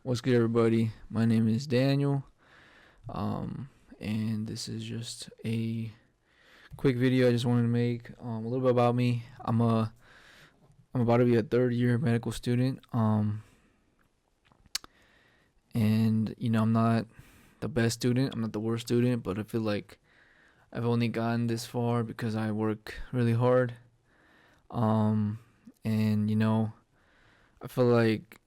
What's good, everybody? My name is Daniel, and this is just a quick video I just wanted to make. A little bit about me. I'm about to be a third year medical student. And I'm not the best student. I'm not the worst student, but I feel like I've only gotten this far because I work really hard. Um, and I feel like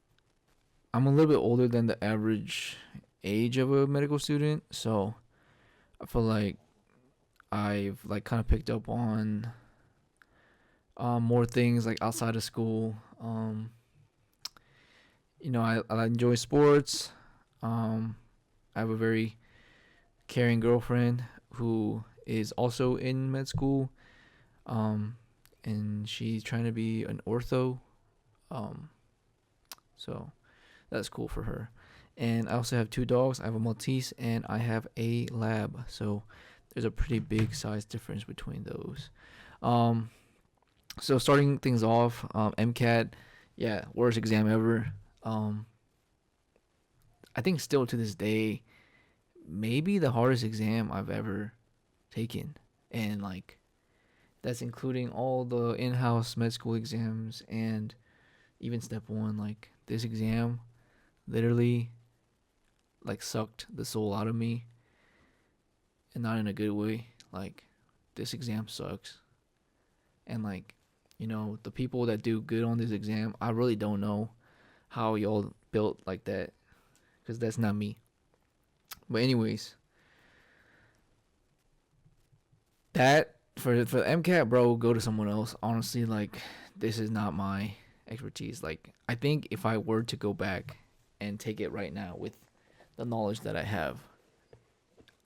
I'm a little bit older than the average age of a medical student, so I feel like I've like kind of picked up on more things like outside of school. I enjoy sports. Um, I have a very caring girlfriend who is also in med school, um, and she's trying to be an ortho. Um, so that's cool for her. And I also have two dogs. I have a Maltese and I have a lab. So there's a pretty big size difference between those. Um, so starting things off, MCAT, yeah, worst exam ever. Um, I think still to this day, maybe the hardest exam I've ever taken, and like that's including all the in-house med school exams and even step one. Like this exam, literally, like sucked the soul out of me, and not in a good way. Like this exam sucks, and like the people that do good on this exam, I really don't know how y'all built like that, because that's not me. But anyways, that for the MCAT, bro, go to someone else. Honestly, like this is not my expertise. Like I think if I were to go back and take it right now with the knowledge that I have,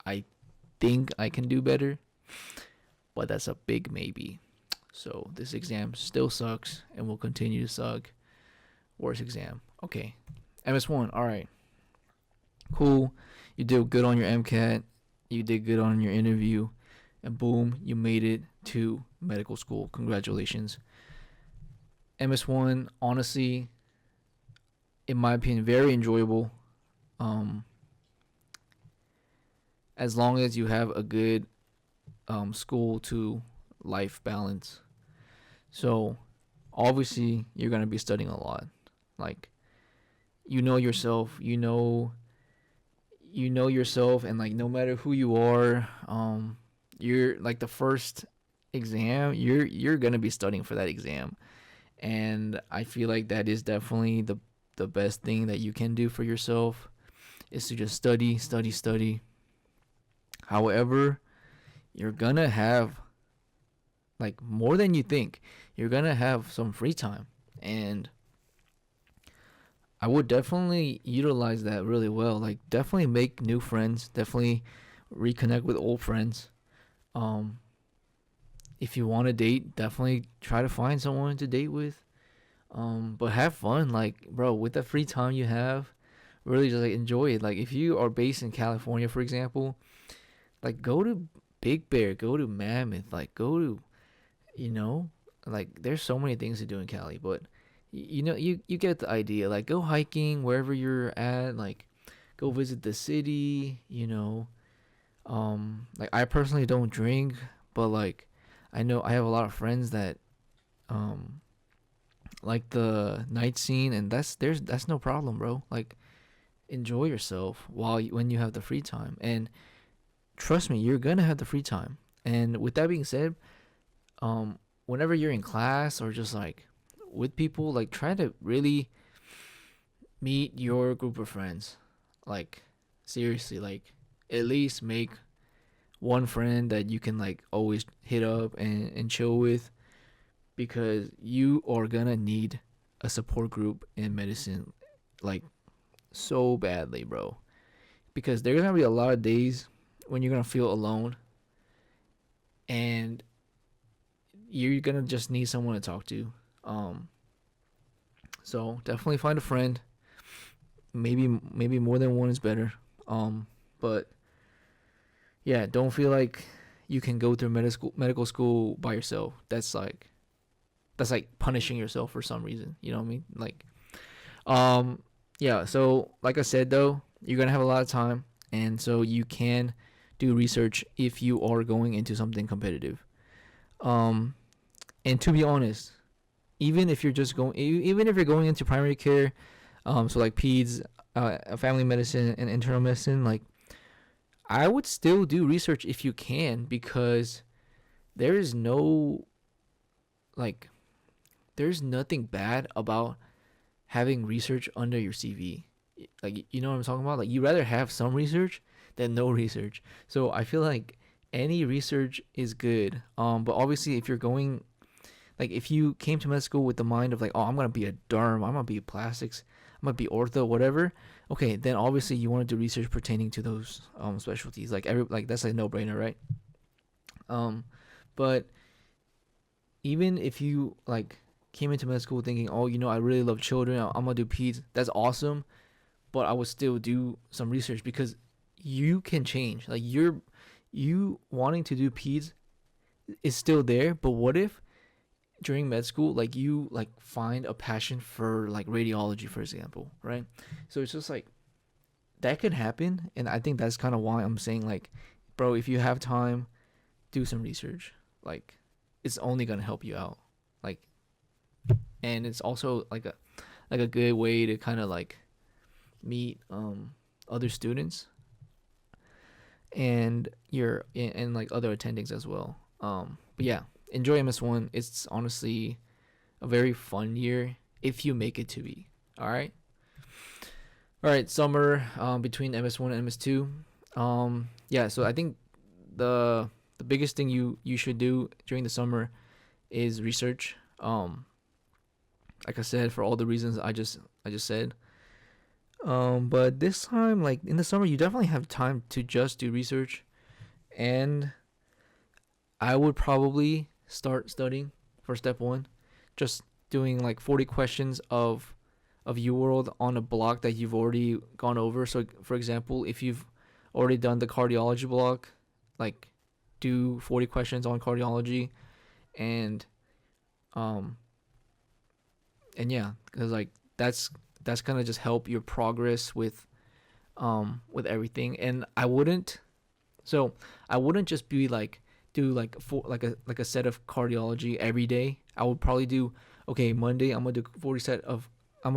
I think I can do better, but that's a big maybe. So this exam still sucks and will continue to suck. Worst exam. Okay. MS1. All right. Cool. You did good on your MCAT. You did good on your interview. And boom, you made it to medical school. Congratulations. MS1, honestly, in my opinion, very enjoyable. Um, as long as you have a good school to life balance. So obviously you're gonna be studying a lot. Like you know yourself, you know yourself, and like no matter who you are, you're like the first exam, you're gonna be studying for that exam. And I feel like that is definitely the best thing that you can do for yourself is to just study, study, study. However, you're gonna have like more than you think. You're gonna have some free time, and I would definitely utilize that really well. Like definitely make new friends, definitely reconnect with old friends. Um if you want to date, definitely try to find someone to date with. But have fun, like bro, with the free time you have, really just like enjoy it. Like if you are based in California, for example, like go to Big Bear, go to Mammoth, like go to you know like there's so many things to do in Cali, but you get the idea. Like go hiking wherever you're at, like go visit the city. Like I personally don't drink, but like I know I have a lot of friends that um like the night scene, and that's no problem, bro. Like enjoy yourself when you have the free time, and trust me, you're gonna have the free time. And with that being said, whenever you're in class or just like with people, like try to really meet your group of friends. Like seriously, like at least make one friend that you can like always hit up and chill with, because you are gonna need a support group in medicine, like so badly, bro. Because there's gonna be a lot of days when you're gonna feel alone, and you're gonna just need someone to talk to. Um, so definitely find a friend. Maybe more than one is better. But yeah, don't feel like you can go through medical school by yourself. That's like punishing yourself for some reason. You know what I mean? Like, um, Yeah, so like I said though, you're gonna have a lot of time, and so you can do research if you are going into something competitive. Um, and to be honest, even if you're going into primary care, so like peds, family medicine, and internal medicine, like I would still do research if you can, because there is no like there's nothing bad about having research under your CV. Like, you know what I'm talking about? Like, you rather have some research than no research. So I feel like any research is good. But obviously, if you're going, like, if you came to med school with the mind of like, oh, I'm gonna be a derm, I'm gonna be plastics, I'm gonna be ortho, whatever. Okay, then obviously you want to do research pertaining to those specialties. Like that's a no brainer, right? Um, but even if you like came into med school thinking, oh, I really love children, I'm gonna do peds. That's awesome, but I would still do some research, because you can change. Like, you wanting to do peds is still there, but what if during med school, like, you like find a passion for like radiology, for example, right? So it's just like that could happen, and I think that's kind of why I'm saying, like, bro, if you have time, do some research. Like, it's only gonna help you out. Like, and it's also like a good way to kind of like meet other students and like other attendings as well. But yeah, enjoy MS1. It's honestly a very fun year if you make it to be. All right. All right. Summer between MS1 and MS2. Yeah. So I think the biggest thing you should do during the summer is research. Like I said, for all the reasons I just said. But this time, like in the summer, you definitely have time to just do research, and I would probably start studying for step one, just doing like 40 questions of UWorld on a block that you've already gone over. So, for example, if you've already done the cardiology block, like do 40 questions on cardiology, and um and yeah, because like that's gonna just help your progress with everything. And I wouldn't just be like do like like a set of cardiology every day. I would probably do, okay, Monday I'm gonna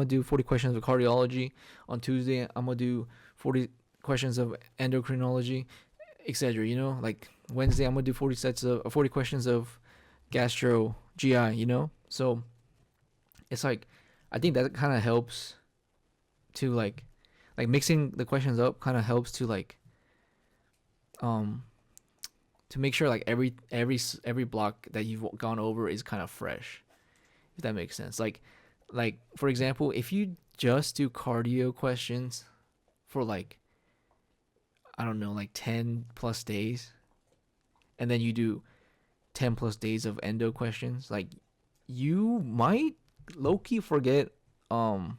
do 40 questions of cardiology. On Tuesday I'm gonna do 40 questions of endocrinology, etc. Like Wednesday I'm gonna do 40 questions of gastro GI. So it's like, I think that kind of helps to like mixing the questions up kind of helps um to make sure like every block that you've gone over is kind of fresh, if that makes sense. Like for example, if you just do cardio questions for like, I don't know, like 10 plus days, and then you do 10 plus days of endo questions, like you might low-key forget um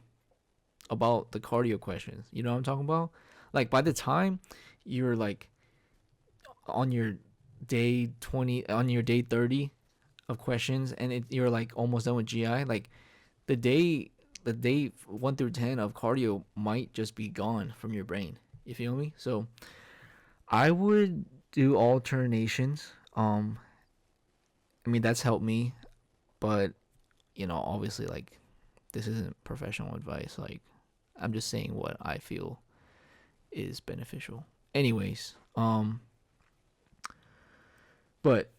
about the cardio questions. You know what I'm talking about? Like by the time you're like on your day 20, on your day 30 of questions, and you're like almost done with GI, like the day 1 through 10 of cardio might just be gone from your brain. You feel me? So I would do alternations. I mean, that's helped me, but obviously, like, this isn't professional advice. Like, I'm just saying what I feel is beneficial. Anyways, but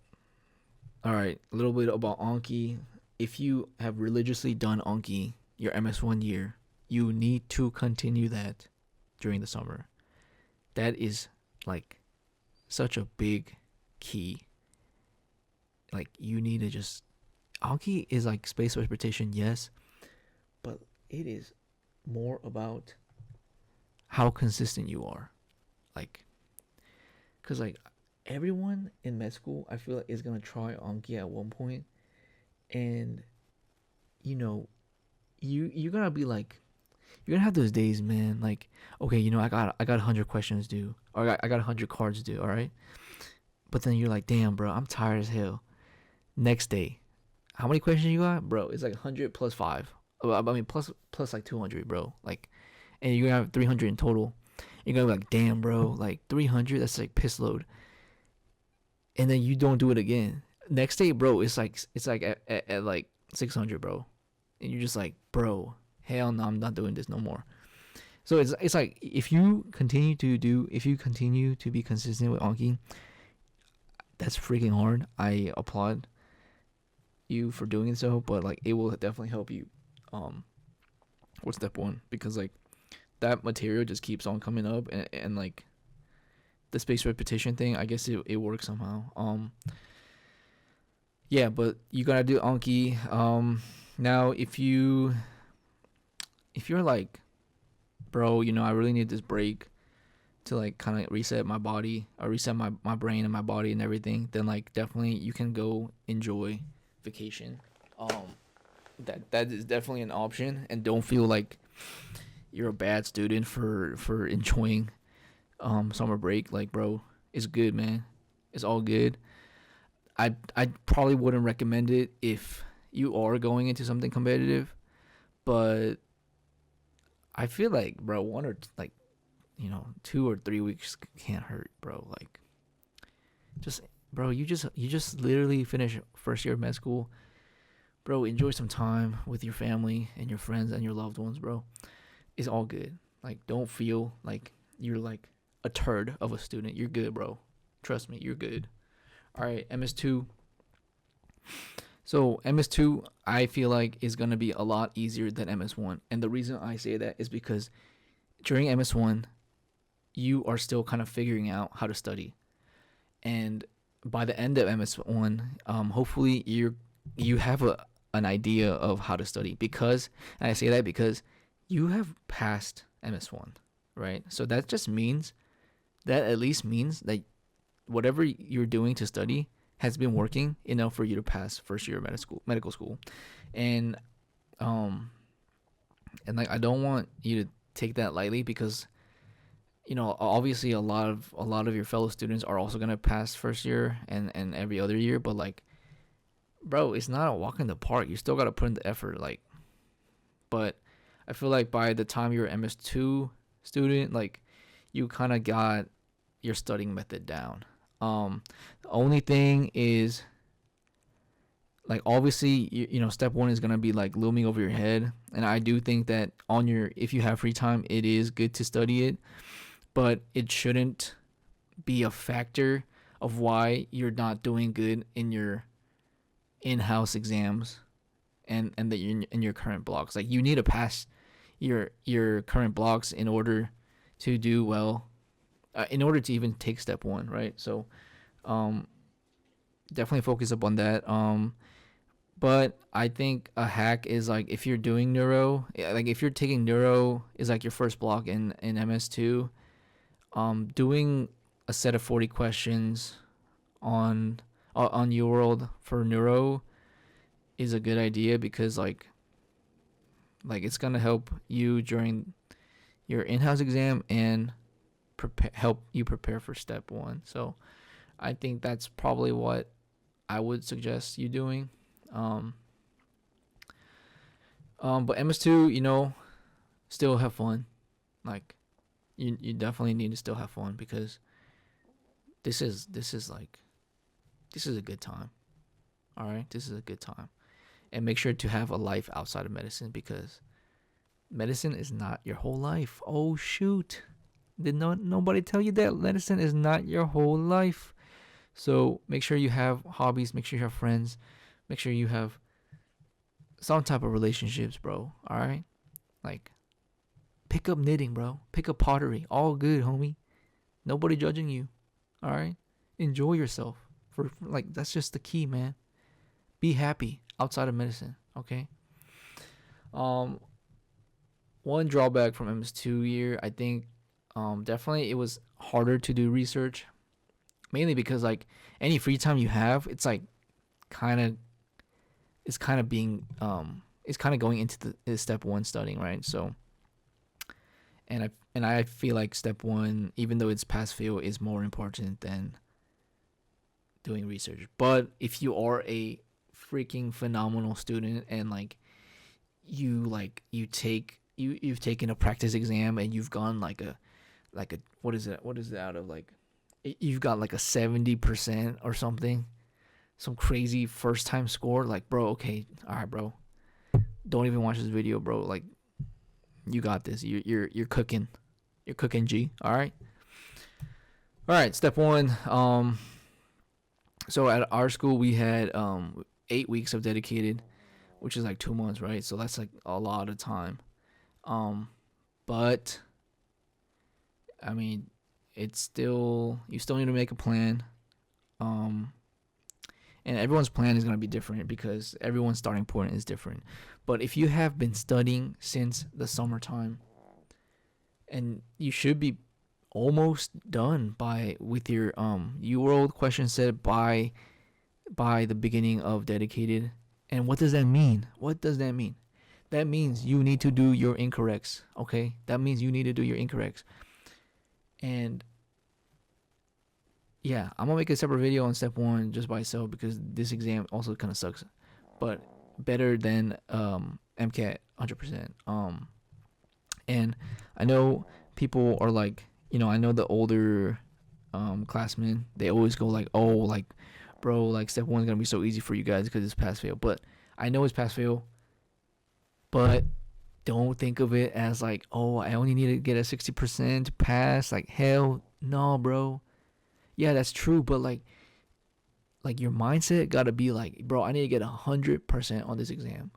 all right, a little bit about Anki. If you have religiously done Anki your MS1 year, you need to continue that during the summer. That is like such a big key. Like, you need to just, Anki is like space transportation, yes, but it is more about how consistent you are. Like, cause like everyone in med school, I feel like is gonna try Anki at one point, and you know, you're gonna be like, you're gonna have those days, man. Like, okay, I got 100 questions due, or I got 100 cards due. All right, but then you're like, damn, bro, I'm tired as hell. Next day, how many questions you got, bro? It's like 100 plus 5. I mean, plus like 200, bro. Like, and you're gonna have 300 in total. You're gonna be like, damn, bro, like 300, that's like piss load. And then you don't do it again. Next day, bro, it's like at like 600, bro, and you're just like, bro, hell no, I'm not doing this no more. So it's like if you continue to be consistent with Anki, that's freaking hard. I applaud you for doing so, but like it will definitely help you um with step one, because like that material just keeps on coming up, and like the spaced repetition thing, I guess it works somehow. Yeah, but you gotta do Anki. Now if you're like, bro, I really need this break to like kind of reset my body, or reset my brain and my body and everything, then like definitely you can go enjoy vacation. That is definitely an option, and don't feel like you're a bad student for enjoying summer break. Like, bro, it's good, man. It's all good. I probably wouldn't recommend it if you are going into something competitive, but I feel like, bro, one or like 2 or 3 weeks can't hurt, bro. Like, just, bro, you just literally finish first year of med school, bro. Enjoy some time with your family and your friends and your loved ones, bro. It's all good. Like, don't feel like you're like a turd of a student. You're good, bro. Trust me, you're good. All right, MS2. So MS2, I feel like is gonna be a lot easier than MS1, and the reason I say that is because during MS1, you are still kind of figuring out how to study, and by the end of MS1, hopefully you have an idea of how to study, because, and I say that because you have passed MS1, right? So that at least means that whatever you're doing to study has been working enough for you to pass first year of medical school. And um and like, I don't want you to take that lightly, because obviously a lot of your fellow students are also going to pass first year and every other year, but like, bro, it's not a walk in the park. You still got to put in the effort, like. But I feel like by the time you're an MS2 student, like, you kind of got your studying method down. The only thing is, like, obviously, step one is gonna be like looming over your head, and I do think that if you have free time, it is good to study it, but it shouldn't be a factor of why you're not doing good in your in-house exams, and that you're in your current blocks. Like, you need to pass your current blocks in order to do well, in order to even take step one, right? So, um, definitely focus up on that. But I think a hack is, like, if you're doing neuro, like if you're taking neuro is like your first block in MS2, doing a set of 40 questions on UWorld for neuro is a good idea, because like it's gonna help you during your in-house exam, and help you prepare for step one. So I think that's probably what I would suggest you doing. Um, but MS2, still have fun. Like, you definitely need to still have fun, because this is like, this is a good time. All right, this is a good time, and make sure to have a life outside of medicine, because medicine is not your whole life. Oh shoot, did nobody tell you that medicine is not your whole life? So make sure you have hobbies. Make sure you have friends. Make sure you have some type of relationships, bro. All right, like, pick up knitting, bro. Pick up pottery. All good, homie. Nobody judging you. All right, enjoy yourself. For like, that's just the key, man. Be happy outside of medicine. Okay. Um, One drawback from MS2 year, I think, definitely it was harder to do research, mainly because like any free time you have, it's like kind of it's kind of being it's kind of going into the step one studying, right? So, and I feel like step one, even though it's pass fail, is more important than doing research. But if you are a freaking phenomenal student, and like you take you've taken a practice exam and you've gone like a what is it out of like you've got like a 70% or something, some crazy first time score. Like, bro, okay, all right, bro, don't even watch this video, bro. Like, you got this. You're cooking. You're cooking, G. All right. All right. Step one. So at our school we had 8 weeks of dedicated, which is like 2 months, right? So that's like a lot of time. Um, but I mean, it's still you still need to make a plan. Um, and everyone's plan is gonna be different because everyone's starting point is different. But if you have been studying since the summertime, and you should be almost done by with your UWorld question set by the beginning of dedicated. And what does that mean? What does that mean? That means you need to do your incorrects, okay? That means you need to do your incorrects. And yeah, I'm gonna make a separate video on step one just by itself because this exam also kind of sucks, but better than MCAT 100%. And I know people are like, I know the older classmen, they always go like, oh, like, bro, like step one's gonna be so easy for you guys because it's pass fail. But I know it's pass fail, but don't think of it as like, oh, I only need to get a 60% to pass. Like, hell no, bro. Yeah, that's true, but like your mindset gotta be like, bro, I need to get 100% on this exam.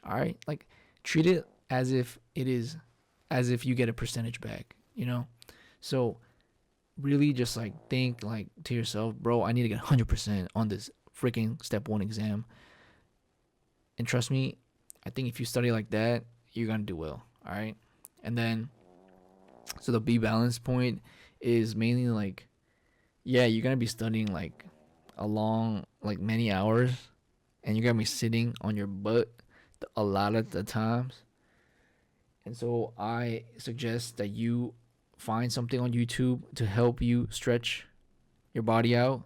All right, like treat it as if you get a percentage back. So really just like think like to yourself, bro, I need to get 100% on this freaking step one exam. And trust me, I think if you study like that, you're gonna do well. All right, and then so the B balance point is mainly like, yeah, you're gonna be studying like a long, like many hours, and you're gonna be sitting on your butt a lot of the times. And so I suggest that you find something on YouTube to help you stretch your body out,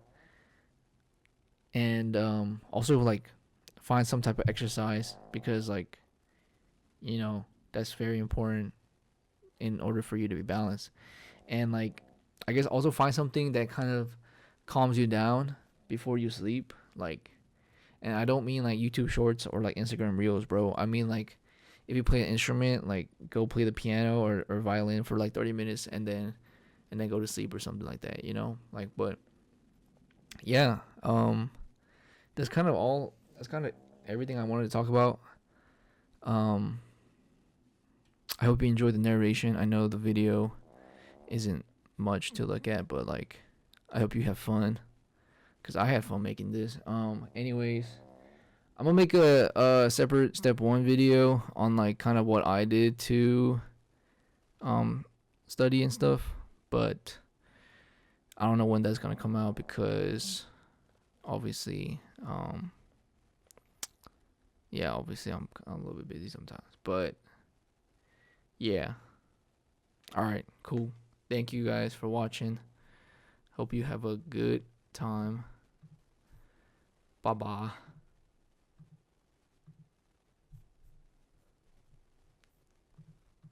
and also like find some type of exercise because that's very important in order for you to be balanced. And like I guess also find something that kind of calms you down before you sleep. Like, and I don't mean like YouTube shorts or like Instagram reels, bro. I mean like if you play an instrument, like go play the piano or violin for like 30 minutes and then go to sleep or something like that. Like, but yeah, that's kind of all. That's kind of everything I wanted to talk about. Um, I hope you enjoyed the narration. I know the video isn't much to look at, but like, I hope you have fun, cause I had fun making this. Anyways, I'm gonna make a separate step one video on like kind of what I did to um study and stuff, but I don't know when that's gonna come out because obviously yeah, obviously I'm a little bit busy sometimes, but yeah. All right, cool. Thank you guys for watching. Hope you have a good time. Bye bye.